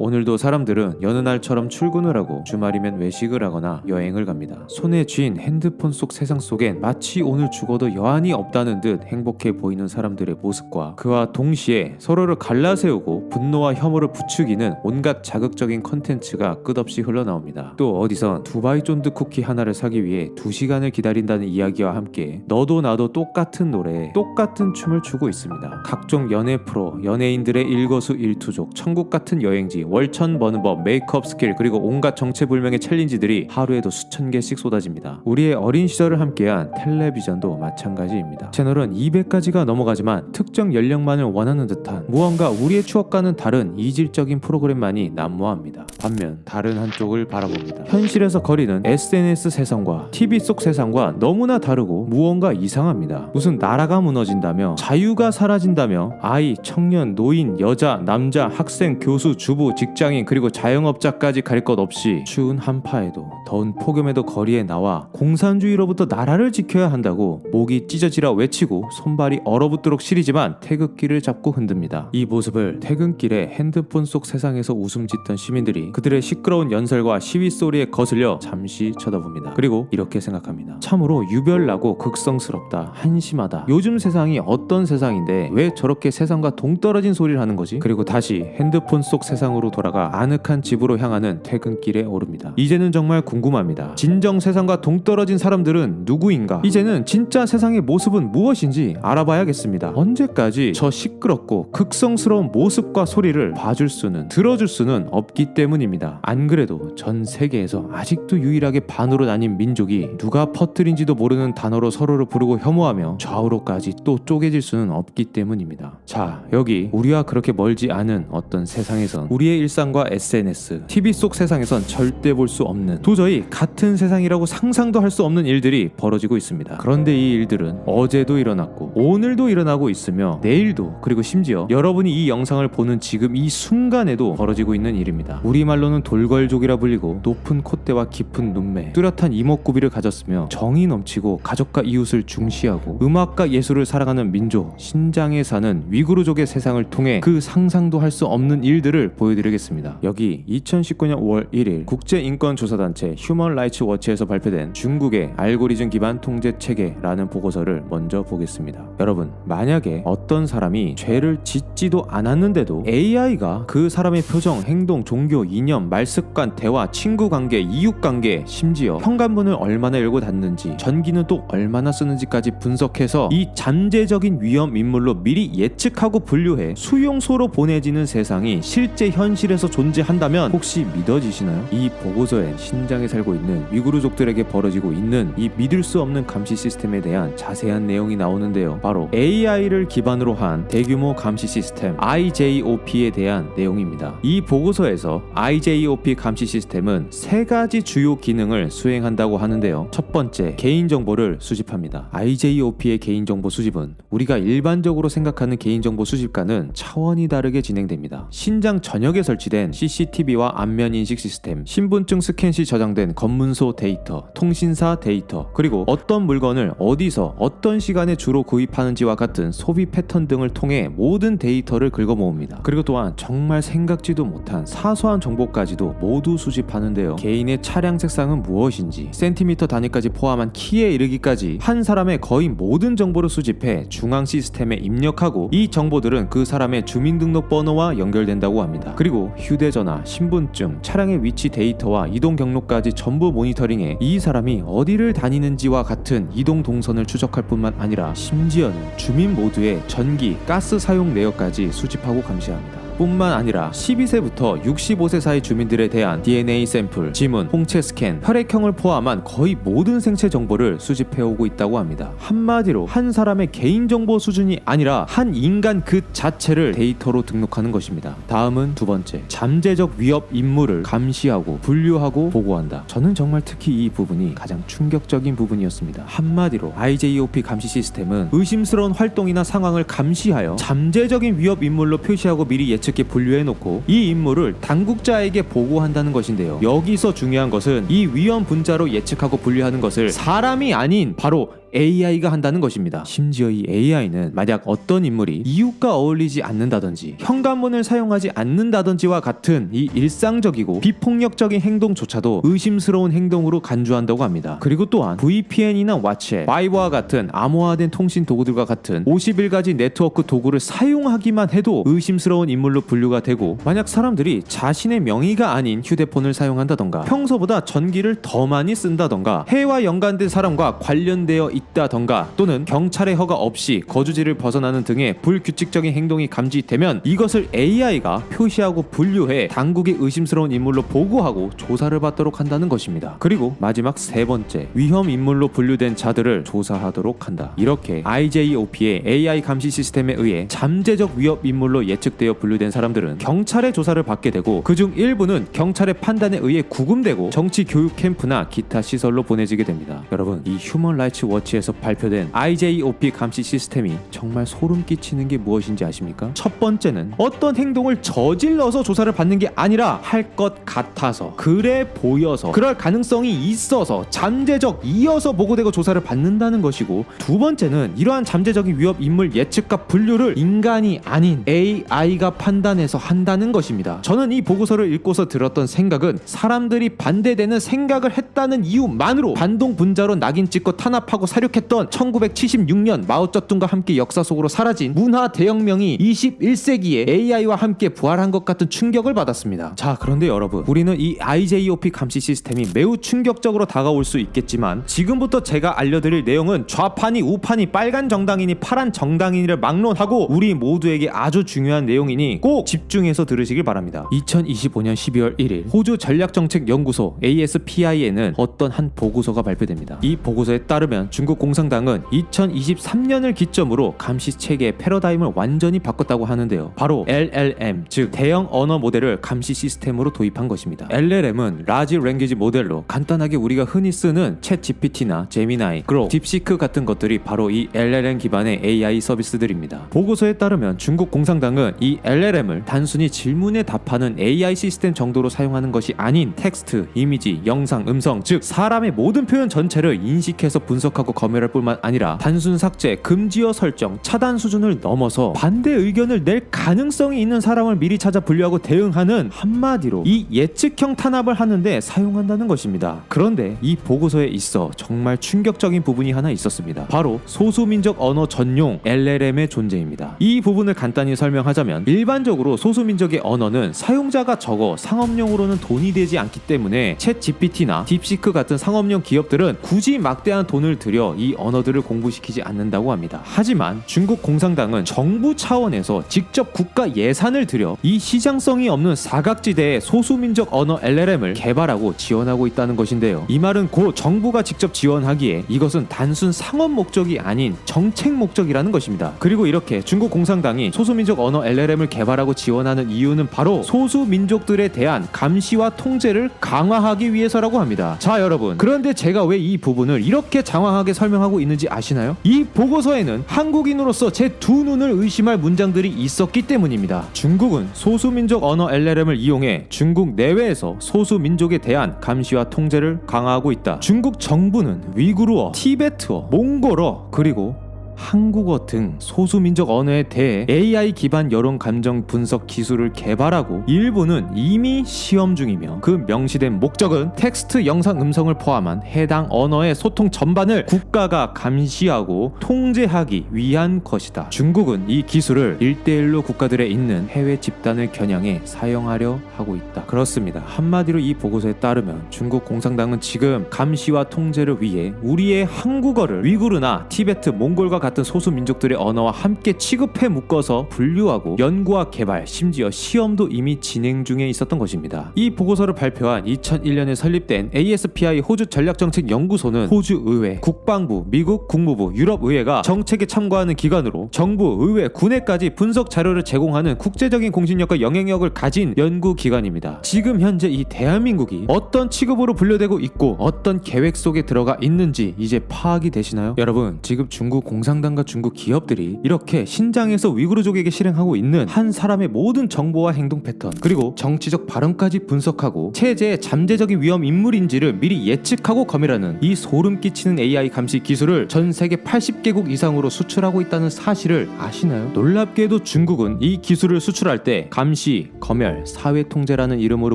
오늘도 사람들은 여느 날처럼 출근을 하고 주말이면 외식을 하거나 여행을 갑니다. 손에 쥔 핸드폰 속 세상 속엔 마치 오늘 죽어도 여한이 없다는 듯 행복해 보이는 사람들의 모습과 그와 동시에 서로를 갈라세우고 분노와 혐오를 부추기는 온갖 자극적인 컨텐츠가 끝없이 흘러나옵니다. 또 어디선 두바이 쫀득 쿠키 하나를 사기 위해 2시간을 기다린다는 이야기와 함께 너도 나도 똑같은 노래, 똑같은 춤을 추고 있습니다. 각종 연애 프로, 연예인들의 일거수일투족, 천국 같은 여행지, 월천 버는 법, 메이크업 스킬, 그리고 온갖 정체불명의 챌린지들이 하루에도 수천 개씩 쏟아집니다. 우리의 어린 시절을 함께한 텔레비전도 마찬가지입니다. 채널은 200가지가 넘어가지만 특정 연령만을 원하는 듯한 무언가 우리의 추억과는 다른 이질적인 프로그램만이 난무합니다. 반면 다른 한쪽을 바라봅니다. 현실에서 거리는 SNS 세상과 TV 속 세상과 너무나 다르고 무언가 이상합니다. 무슨 나라가 무너진다며, 자유가 사라진다며, 아이, 청년, 노인, 여자, 남자, 학생, 교수, 주부, 직장인, 그리고 자영업자까지 가릴 것 없이 추운 한파에도 더운 폭염에도 거리에 나와 공산주의로부터 나라를 지켜야 한다고 목이 찢어지라 외치고 손발이 얼어붙도록 시리지만 태극기를 잡고 흔듭니다. 이 모습을 퇴근길에 핸드폰 속 세상에서 웃음 짓던 시민들이 그들의 시끄러운 연설과 시위 소리에 거슬려 잠시 쳐다봅니다. 그리고 이렇게 생각합니다. 참으로 유별나고 극성스럽다, 한심하다. 요즘 세상이 어떤 세상인데 왜 저렇게 세상과 동떨어진 소리를 하는 거지? 그리고 다시 핸드폰 속 세상으로 돌아가 아늑한 집으로 향하는 퇴근길에 오릅니다. 이제는 정말 궁금합니다. 진정 세상과 동떨어진 사람들은 누구인가? 이제는 진짜 세상의 모습은 무엇인지 알아봐야겠습니다. 언제까지 저 시끄럽고 극성스러운 모습과 소리를 봐줄 수는, 들어줄 수는 없기 때문입니다. 안 그래도 전 세계에서 아직도 유일하게 반으로 나뉜 민족이 누가 퍼뜨린지도 모르는 단어로 서로를 부르고 혐오하며 좌우로까지 또 쪼개질 수는 없기 때문입니다. 자, 여기 우리와 그렇게 멀지 않은 어떤 세상에선 우리의 우리의 일상과 SNS, TV 속 세상에선 절대 볼 수 없는, 도저히 같은 세상이라고 상상도 할 수 없는 일들이 벌어지고 있습니다. 그런데 이 일들은 어제도 일어났고 오늘도 일어나고 있으며 내일도, 그리고 심지어 여러분이 이 영상을 보는 지금 이 순간에도 벌어지고 있는 일입니다. 우리말로는 돌궐족이라 불리고 높은 콧대와 깊은 눈매, 뚜렷한 이목구비를 가졌으며 정이 넘치고 가족과 이웃을 중시하고 음악과 예술을 사랑하는 민족 신장에 사는 위구르족의 세상을 통해 그 상상도 할 수 없는 일들을 보여드리겠습니다. 여기 2019년 5월 1일 국제인권조사단체 휴먼 라이츠 워치에서 발표된 중국의 알고리즘 기반 통제 체계라는 보고서를 먼저 보겠습니다. 여러분, 만약에 어떤 사람이 죄를 짓지도 않았는데도 AI가 그 사람의 표정, 행동, 종교, 이념, 말습관, 대화, 친구관계, 이웃관계, 심지어 현관문을 얼마나 열고 닫는지, 전기는 또 얼마나 쓰는지까지 분석해서 이 잠재적인 위험 인물로 미리 예측하고 분류해 수용소로 보내지는 세상이 실제 현실에서 존재한다면 혹시 믿어지시나요? 이 보고서엔 신장에 살고 있는 위구르족들에게 벌어지고 있는 이 믿을 수 없는 감시 시스템에 대한 자세한 내용이 나오는데요. 바로 AI를 기반으로 한 대규모 감시 시스템 IJOP에 대한 내용입니다. 이 보고서에서 IJOP 감시 시스템은 세 가지 주요 기능을 수행한다고 하는데요. 첫 번째, 개인정보를 수집합니다. IJOP의 개인정보 수집은 우리가 일반적으로 생각하는 개인정보 수집과는 차원이 다르게 진행됩니다. 신장 전역에 설치된 CCTV와 안면인식 시스템, 신분증 스캔 시 저장된 검문소 데이터, 통신사 데이터, 그리고 어떤 물건을 어디서 어떤 시간에 주로 구입하는지와 같은 소비 패턴 등을 통해 모든 데이터를 긁어 모읍니다. 그리고 또한 정말 생각지도 못한 사소한 정보까지도 모두 수집하는데요. 개인의 차량 색상은 무엇인지, 센티미터 단위까지 포함한 키에 이르기까지 한 사람의 거의 모든 정보를 수집해 중앙 시스템에 입력하고, 이 정보들은 그 사람의 주민등록번호와 연결된다고 합니다. 그리고 휴대전화, 신분증, 차량의 위치 데이터와 이동 경로까지 전부 모니터링해 이 사람이 어디를 다니는지와 같은 이동 동선을 추적할 뿐만 아니라 심지어는 주민 모두의 전기, 가스 사용 내역까지 수집하고 감시합니다. 뿐만 아니라 12세부터 65세 사이 주민들에 대한 DNA 샘플, 지문, 홍채 스캔, 혈액형을 포함한 거의 모든 생체 정보를 수집해오고 있다고 합니다. 한마디로 한 사람의 개인정보 수준이 아니라 한 인간 그 자체를 데이터로 등록하는 것입니다. 다음은 두 번째, 잠재적 위협 인물을 감시하고 분류하고 보고한다. 저는 정말 특히 이 부분이 가장 충격적인 부분이었습니다. 한마디로 IJOP 감시 시스템은 의심스러운 활동이나 상황을 감시하여 잠재적인 위협 인물로 표시하고 미리 예측해 분류해놓고 이 인물을 당국자에게 보고한다는 것인데요. 여기서 중요한 것은 이 위험 분자로 예측하고 분류하는 것을 사람이 아닌 바로 AI가 한다는 것입니다. 심지어 이 AI는 만약 어떤 인물이 이웃과 어울리지 않는다든지 현관문을 사용하지 않는다든지와 같은 이 일상적이고 비폭력적인 행동조차도 의심스러운 행동으로 간주한다고 합니다. 그리고 또한 VPN이나 왓츠앱, 바이버와 같은 암호화된 통신 도구들과 같은 51가지 네트워크 도구를 사용하기만 해도 의심스러운 인물로 분류가 되고, 만약 사람들이 자신의 명의가 아닌 휴대폰을 사용한다던가 평소보다 전기를 더 많이 쓴다던가 해와 연관된 사람과 관련되어 있다던가 또는 경찰의 허가 없이 거주지를 벗어나는 등의 불규칙적인 행동이 감지되면 이것을 AI가 표시하고 분류해 당국의 의심스러운 인물로 보고하고 조사를 받도록 한다는 것입니다. 그리고 마지막 세 번째, 위험 인물로 분류된 자들을 조사하도록 한다. 이렇게 IJOP의 AI 감시 시스템에 의해 잠재적 위협 인물로 예측되어 분류된 사람들은 경찰의 조사를 받게 되고, 그중 일부는 경찰의 판단에 의해 구금되고 정치 교육 캠프나 기타 시설로 보내지게 됩니다. 여러분, 이 휴먼 라이츠 워치에서 발표된 IJOP 감시 시스템이 정말 소름 끼치는 게 무엇인지 아십니까? 첫 번째는 어떤 행동을 저질러서 조사를 받는 게 아니라 할 것 같아서, 그래 보여서, 그럴 가능성이 있어서 잠재적 이어서 보고되고 조사를 받는다는 것이고, 두 번째는 이러한 잠재적인 위협 인물 예측과 분류를 인간이 아닌 AI가 판단해서 한다는 것입니다. 저는 이 보고서를 읽고서 들었던 생각은 사람들이 반대되는 생각을 했다는 이유만으로 반동 분자로 낙인 찍고 탄압하고 사륙했던 1976년 마오쩌둥과 함께 역사 속으로 사라진 문화 대혁명이 21세기에 AI와 함께 부활한 것 같은 충격을 받았습니다. 자, 그런데 여러분, 우리는 이 IJOP 감시 시스템이 매우 충격적으로 다가올 수 있겠지만 지금부터 제가 알려드릴 내용은 좌파니 우파니 빨간 정당이니 파란 정당이니를 막론하고 우리 모두에게 아주 중요한 내용이니 꼭 집중해서 들으시길 바랍니다. 2025년 12월 1일 호주 전략정책연구소 ASPI에는 어떤 한 보고서가 발표됩니다. 이 보고서에 따르면 중국 중국 공산당은 2023년을 기점으로 감시 체계의 패러다임을 완전히 바꿨다고 하는데요. 바로 LLM, 즉 대형 언어 모델을 감시 시스템으로 도입한 것입니다. LLM은 라지 랭귀지 모델로 간단하게 우리가 흔히 쓰는 챗 GPT나 제미나이, 그로, 딥시크 같은 것들이 바로 이 LLM 기반의 AI 서비스들입니다. 보고서에 따르면 중국 공산당은 이 LLM을 단순히 질문에 답하는 AI 시스템 정도로 사용하는 것이 아닌 텍스트, 이미지, 영상, 음성, 즉 사람의 모든 표현 전체를 인식해서 분석하고 검열할 뿐만 아니라 단순 삭제, 금지어 설정, 차단 수준을 넘어서 반대 의견을 낼 가능성이 있는 사람을 미리 찾아 분류하고 대응하는, 한마디로 이 예측형 탄압을 하는데 사용한다는 것입니다. 그런데 이 보고서에 있어 정말 충격적인 부분이 하나 있었습니다. 바로 소수민족 언어 전용 LLM의 존재입니다. 이 부분을 간단히 설명하자면, 일반적으로 소수민족의 언어는 사용자가 적어 상업용으로는 돈이 되지 않기 때문에 챗 GPT나 딥시크 같은 상업용 기업들은 굳이 막대한 돈을 들여 이 언어들을 공부시키지 않는다고 합니다. 하지만 중국 공산당은 정부 차원에서 직접 국가 예산을 들여 이 시장성이 없는 사각지대의 소수민족 언어 LLM을 개발하고 지원하고 있다는 것인데요. 이 말은 곧 정부가 직접 지원하기에 이것은 단순 상업 목적이 아닌 정책 목적이라는 것입니다. 그리고 이렇게 중국 공산당이 소수민족 언어 LLM을 개발하고 지원하는 이유는 바로 소수민족들에 대한 감시와 통제를 강화하기 위해서라고 합니다. 자 여러분, 그런데 제가 왜 이 부분을 이렇게 장황하게 설명하고 있는지 아시나요? 이 보고서에는 한국인으로서 제 두 눈을 의심할 문장들이 있었기 때문입니다. 중국은 소수민족 언어 LLM을 이용해 중국 내외에서 소수민족에 대한 감시와 통제를 강화하고 있다. 중국 정부는 위구르어, 티베트어, 몽골어, 그리고 한국어 등 소수민족 언어에 대해 AI 기반 여론 감정 분석 기술을 개발하고 일부는 이미 시험 중이며, 그 명시된 목적은 텍스트, 영상, 음성을 포함한 해당 언어의 소통 전반을 국가가 감시하고 통제하기 위한 것이다. 중국은 이 기술을 1대1로 국가들에 있는 해외 집단을 겨냥해 사용하려 하고 있다. 그렇습니다. 한마디로 이 보고서에 따르면 중국 공산당은 지금 감시와 통제를 위해 우리의 한국어를 위구르나 티베트, 몽골과 같은 소수민족들의 언어와 함께 취급해 묶어서 분류하고 연구와 개발, 심지어 시험도 이미 진행 중에 있었던 것입니다. 이 보고서를 발표한 2001년에 설립된 ASPI 호주 전략정책연구소는 호주 의회, 국방부, 미국 국무부, 유럽 의회가 정책에 참고하는 기관으로 정부, 의회, 군에까지 분석 자료를 제공하는 국제적인 공신력과 영향력을 가진 연구기관입니다. 지금 현재 이 대한민국이 어떤 취급으로 분류되고 있고 어떤 계획 속에 들어가 있는지 이제 파악이 되시나요? 여러분, 지금 중국 공산당과 중국 기업들이 이렇게 신장에서 위구르족에게 실행하고 있는 한 사람의 모든 정보와 행동 패턴, 그리고 정치적 발언까지 분석하고 체제의 잠재적인 위험 인물인지를 미리 예측하고 검열하는 이 소름 끼치는 AI 감시 기술을 전 세계 80개국 이상으로 수출하고 있다는 사실을 아시나요? 놀랍게도 중국은 이 기술을 수출할 때 감시, 검열, 사회 통제라는 이름으로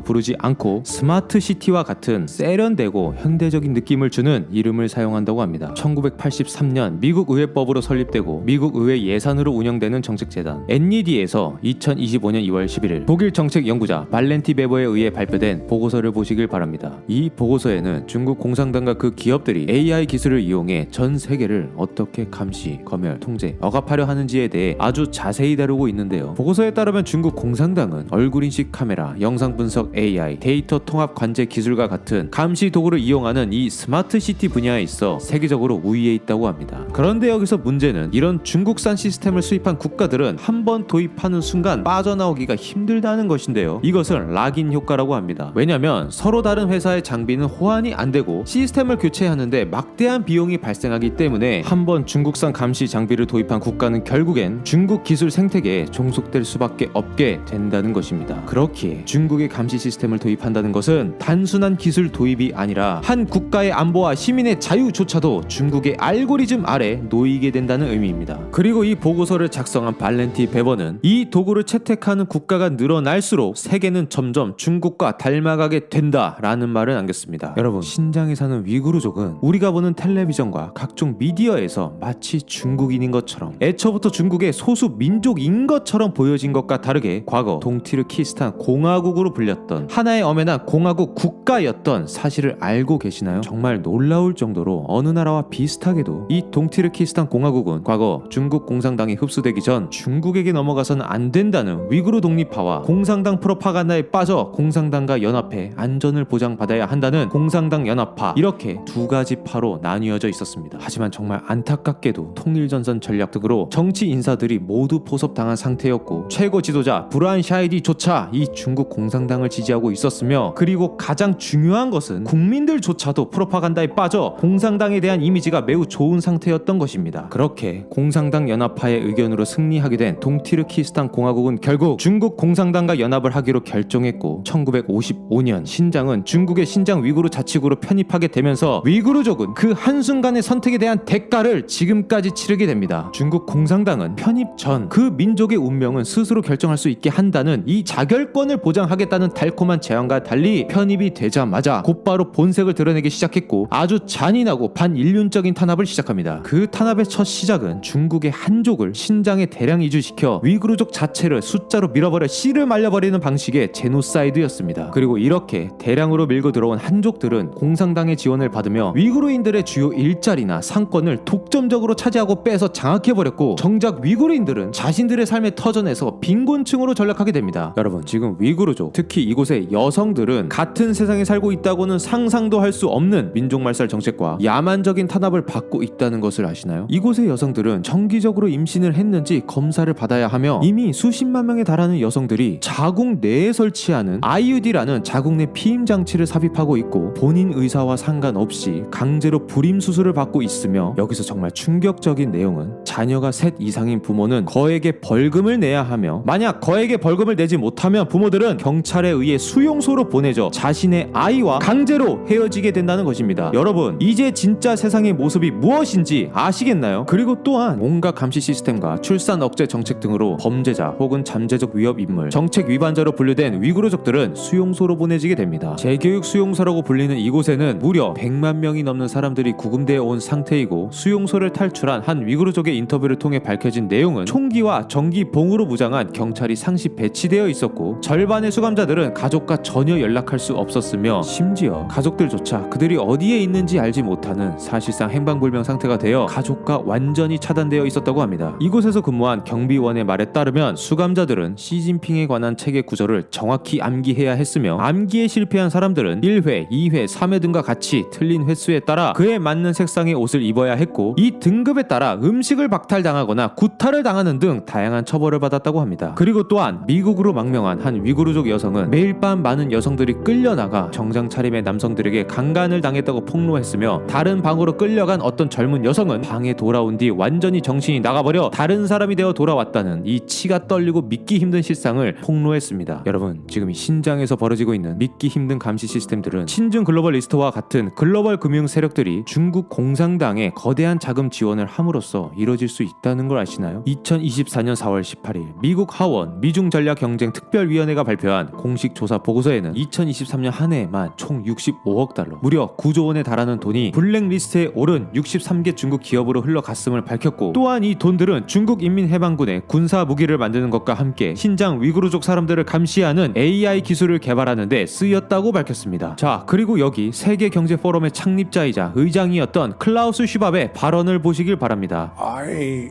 부르지 않고 스마트 시티와 같은 세련되고 현대적인 느낌을 주는 이름을 사용한다고 합니다. 1983년 미국 의회법으로 설립되고 미국 의회 예산으로 운영되는 정책재단 NED에서 2025년 2월 11일 독일 정책 연구자 발렌티 베버에 의해 발표된 보고서를 보시길 바랍니다. 이 보고서에는 중국 공산당과 그 기업들이 AI 기술을 이용해 전 세계를 어떻게 감시, 검열, 통제, 억압하려 하는지에 대해 아주 자세히 다루고 있는데요. 보고서에 따르면 중국 공산당은 얼굴인식 카메라, 영상 분석 AI, 데이터 통합 관제 기술과 같은 감시 도구를 이용하는 이 스마트 시티 분야에 있어 세계적으로 우위에 있다고 합니다. 그런데 여기서 문제는 이런 중국산 시스템을 수입한 국가들은 한번 도입하는 순간 빠져나오기가 힘들다는 것인데요. 이것은 락인 효과라고 합니다. 왜냐면 서로 다른 회사의 장비는 호환이 안 되고 시스템을 교체하는데 막대한 비용이 발생하기 때문에 한번 중국산 감시 장비를 도입한 국가는 결국엔 중국 기술 생태계에 종속될 수밖에 없게 된다는 것입니다. 그렇기에 중국의 감시 시스템을 도입한다는 것은 단순한 기술 도입이 아니라 한 국가의 안보와 시민의 자유조차도 중국의 알고리즘 아래 놓이게 된다는 의미입니다. 그리고 이 보고서를 작성한 발렌티 베버는 이 도구를 채택하는 국가가 늘어날수록 세계는 점점 중국과 닮아가게 된다라는 말을 남겼습니다. 여러분, 신장에 사는 위구르족은 우리가 보는 텔레비전과 각종 미디어에서 마치 중국인인 것처럼, 애초부터 중국의 소수 민족인 것처럼 보여진 것과 다르게 과거 동티르키스탄 공화국으로 불렸던 하나의 엄연한 공화국 국가였던 사실을 알고 계시나요? 정말 놀라울 정도로 어느 나라와 비슷하게도 이 동티르키스탄 공화국은 과거 중국 공산당이 흡수되기 전 중국에게 넘어가서는 안 된다는 위구르 독립파와 공산당 프로파간다에 빠져 공산당과 연합해 안전을 보장받아야 한다는 공산당 연합파, 이렇게 두 가지 파로 나뉘어져 있었습니다. 하지만 정말 안타깝게도 통일전선 전략 등으로 정치 인사들이 모두 포섭당한 상태였고 최고 지도자 브루안 샤이디조차 이 중국 공산당을 지지하고 있었으며, 그리고 가장 중요한 것은 국민들조차도 프로파간다에 빠져 공산당에 대한 이미지가 매우 좋은 상태였던 것입니다. 그렇게 공산당 연합파의 의견으로 승리하게 된 동티르키스탄 공화국은 결국 중국 공산당과 연합을 하기로 결정했고 1955년 신장은 중국의 신장 위구르 자치구로 편입하게 되면서 위구르족은 그 한순간의 선택에 대한 대가를 지금까지 치르게 됩니다. 중국 공산당은 편입 전 그 민족의 운명은 스스로 결정할 수 있게 한다는 이 자결권을 보장하겠다는 달콤한 제안과 달리 편입이 되자마자 곧바로 본색을 드러내기 시작했고 아주 잔인하고 반인륜적인 탄압을 시작합니다. 그 탄압의 첫 시작은 중국의 한족을 신장에 대량 이주시켜 위구르족 자체를 숫자로 밀어버려 씨를 말려버리는 방식의 제노사이드였습니다. 그리고 이렇게 대량으로 밀고 들어온 한족들은 공산당의 지원을 받으며 위구르인들의 주요 일자리나 상권을 독점적으로 차지하고 빼서 장악해버렸고, 정작 위구르인들은 자신들의 삶의 터전에서 빈곤층으로 전락하게 됩니다. 여러분, 지금 위구르족, 특히 이곳의 여성들은 같은 세상에 살고 있다고는 상상도 할 수 없는 민족말살 정책과 야만적인 탄압을 받고 있다는 것을 아시나요? 이곳의 여성들은 정기적으로 임신을 했는지 검사를 받아야 하며 이미 수십만 명에 달하는 여성들이 자궁 내에 설치하는 IUD라는 자궁 내 피임 장치를 삽입하고 있고 본인 의사와 상관없이 강제로 불임 수술을 받고 있으며, 여기서 정말 충격적인 내용은 자녀가 셋 이상인 부모는 거액의 벌금을 내야 하며, 만약 거액의 벌금을 내지 못하면 부모들은 경찰에 의해 수용소로 보내져 자신의 아이와 강제로 헤어지게 된다는 것입니다. 여러분, 이제 진짜 세상의 모습이 무엇인지 아시겠나요? 그리고 또한 온갖 감시 시스템과 출산 억제 정책 등으로 범죄자 혹은 잠재적 위협 인물, 정책 위반자로 분류된 위구르족들은 수용소로 보내지게 됩니다. 재교육 수용소라고 불리는 이곳에는 무려 100만 명이 넘는 사람들이 구금되어 온 상태이고, 수용소를 탈출한 한 위구르족의 인터뷰를 통해 밝혀진 내용은 총기와 전기봉으로 무장한 경찰이 상시 배치되어 있었고, 절반의 수감자들은 가족과 전혀 연락할 수 없었으며 심지어 가족들조차 그들이 어디에 있는지 알지 못하는 사실상 행방불명 상태가 되어 가족과 완전히 차단되어 있었다고 합니다. 이곳에서 근무한 경비원의 말에 따르면 수감자들은 시진핑에 관한 책의 구절을 정확히 암기해야 했으며, 암기에 실패한 사람들은 1회, 2회, 3회 등과 같이 틀린 횟수에 따라 그에 맞는 색상의 옷을 입어야 했고, 이 등급에 따라 음식을 박탈당하거나 구타를 당하는 등 다양한 처벌을 받았다고 합니다. 그리고 또한 미국으로 망명한 한 위구르족 여성은 매일 밤 많은 여성들이 끌려나가 정장 차림의 남성들에게 강간을 당했다고 폭로했으며, 다른 방으로 끌려간 어떤 젊은 여성은 방에 돌아온 뒤 완전히 정신이 나가버려 다른 사람이 되어 돌아왔다는 이 치가 떨리고 믿기 힘든 실상을 폭로했습니다. 여러분, 지금 이 신장에서 벌어지고 있는 믿기 힘든 감시 시스템들은 친중 글로벌리스트와 같은 글로벌 금융 세력들이 중국 공산당에 거대한 자금 지원을 함으로써 이뤄질 수 있다는 걸 아시나요? 2024년 4월 18일 미국 하원 미중전략경쟁특별위원회가 발표한 공식 조사 보고서에는 2023년 한 해에만 총 65억 달러, 무려 9조 원에 달하는 돈이 블랙리스트에 오른 63개 중국 기업으로 흘러갔음을 밝혔고, 또한 이 돈들은 중국 인민해방군의 군사 무기를 만드는 것과 함께 신장 위구르족 사람들을 감시하는 AI 기술을 개발하는 데 쓰였다고 밝혔습니다. 자, 그리고 여기 세계경제포럼의 창립자이자 의장이었던 클라우스 슈밥의 발언을 보시길 바랍니다. I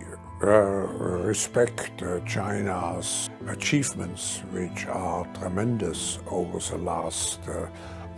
respect China's achievements, which are tremendous over the last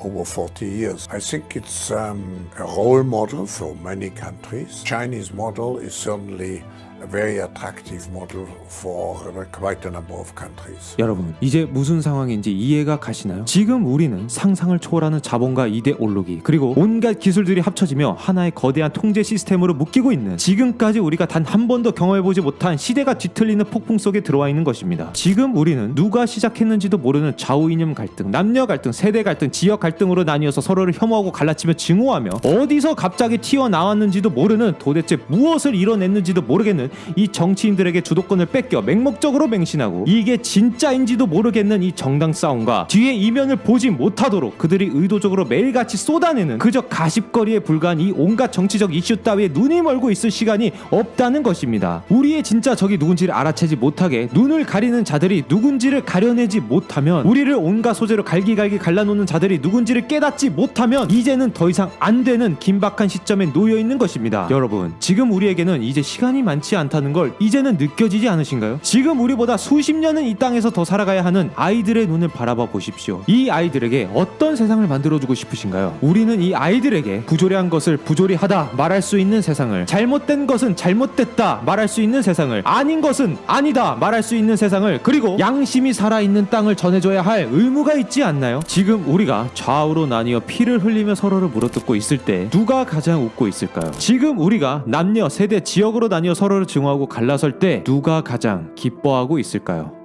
over 40 years. I think it's a role model for many countries. Chinese model is certainly a very attractive model for quite a number of countries. 여러분, 이제 무슨 상황인지 이해가 가시나요? 지금 우리는 상상을 초월하는 자본과 이데올로기, 그리고 온갖 기술들이 합쳐지며 하나의 거대한 통제 시스템으로 묶이고 있는, 지금까지 우리가 단 한 번도 경험해보지 못한 시대가 뒤틀리는 폭풍 속에 들어와 있는 것입니다. 지금 우리는 누가 시작했는지도 모르는 좌우 이념 갈등, 남녀 갈등, 세대 갈등, 지역 갈등으로 나뉘어서 서로를 혐오하고 갈라치며 증오하며, 어디서 갑자기 튀어나왔는지도 모르는, 도대체 무엇을 이뤄냈는지도 모르겠는 이 정치인들에게 주도권을 뺏겨 맹목적으로 맹신하고 이게 진짜인지도 모르겠는 이 정당 싸움과 뒤에 이면을 보지 못하도록 그들이 의도적으로 매일같이 쏟아내는 그저 가십거리에 불과한 이 온갖 정치적 이슈 따위에 눈이 멀고 있을 시간이 없다는 것입니다. 우리의 진짜 적이 누군지를 알아채지 못하게 눈을 가리는 자들이 누군지를 가려내지 못하면, 우리를 온갖 소재로 갈기갈기 갈라놓는 자들이 누군지를 깨닫지 못하면 이제는 더 이상 안 되는 긴박한 시점에 놓여 있는 것입니다. 여러분, 지금 우리에게는 이제 시간이 많지 않다는 걸 이제는 느껴지지 않으신가요? 지금 우리보다 수십 년은 이 땅에서 더 살아가야 하는 아이들의 눈을 바라봐 보십시오. 이 아이들에게 어떤 세상을 만들어주고 싶으신가요? 우리는 이 아이들에게 부조리한 것을 부조리하다 말할 수 있는 세상을, 잘못된 것은 잘못됐다 말할 수 있는 세상을, 아닌 것은 아니다 말할 수 있는 세상을, 그리고 양심이 살아있는 땅을 전해줘야 할 의무가 있지 않나요? 지금 우리가 좌우로 나뉘어 피를 흘리며 서로를 물어뜯고 있을 때 누가 가장 웃고 있을까요? 지금 우리가 남녀, 세대, 지역으로 나뉘어 서로를 증오하고 갈라설 때 누가 가장 기뻐하고 있을까요?